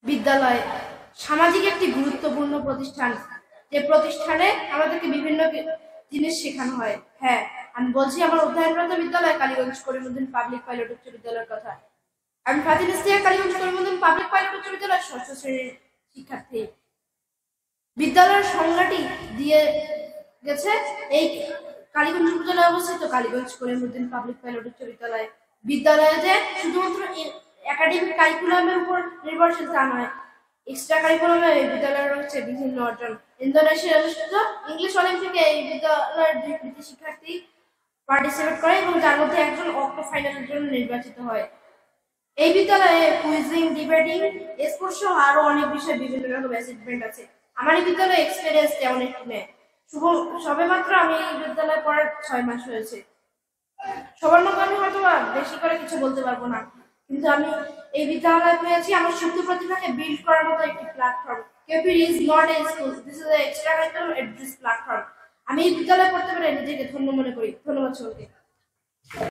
বিদ্যালয় সামাজিক একটি গুরুত্বপূর্ণ প্রতিষ্ঠান, যে প্রতিষ্ঠানে আমাদেরকে বিভিন্ন জিনিস শেখানো হয়। হ্যাঁ, আমি বলছি আমার অধ্যয়নরত বিদ্যালয় কালীগঞ্জ করিমউদ্দিন পাবলিক পাইলট উচ্চ বিদ্যালয়ের কথা। আমি ফাতিল ইস্তিয়া কালীগঞ্জ করিমউদ্দিন পাবলিক পাইলট উচ্চ বিদ্যালয়ের ষষ্ঠ শ্রেণীর শিক্ষার্থী। বিদ্যালয়ের সংজ্ঞাটি দিয়ে গেছে এই কালীগঞ্জ উপজেলায় অবস্থিত কালীগঞ্জ করিমউদ্দিন পাবলিক পাইলট উচ্চ বিদ্যালয়। বিদ্যালয়ে যে শুধুমাত্র একাডেমিক কারিকুলামের উপর নির্ভরশীল তা নয়, এক্সট্রা কারিকুলামে এই বিদ্যালয়ে রয়েছে বিভিন্ন অর্জন। ইন্দোনেশিয়ায় অনুষ্ঠিত ইংলিশ অলিম্পিকে এই বিদ্যালয়ের 2 কৃতি শিক্ষার্থী পার্টিসিপেট করে এবং যার মধ্যে একজন অক্টো ফাইনালের জন্য নির্বাচিত হয়। এই বিদ্যালয়ে কুইজিং, ডিবেটিং, স্পোর্টস সহ আরো অনেক বিষয়ে বিভিন্ন রকম অ্যাচিভমেন্ট আছে। আমার এই বিদ্যালয়ে এক্সপেরিয়েন্স তেমন একটি নেই। সবে মাত্র আমি এই বিদ্যালয়ে পড়ার 6 মাস হয়েছে। সবার মতো আমি হয়তো বেশি করে কিছু বলতে পারবো না, কিন্তু আমি এই বিদ্যালয়ে পেয়েছি আমার সুপ্ত প্রতিভাকে বিল্ড করার মতো একটি platform. KP is not a school, this is a extra curriculum education platform. আমি এই বিদ্যালয়ে পড়তে পেরে নিজেকে ধন্য মনে করি। ধন্যবাদ সবাইকে।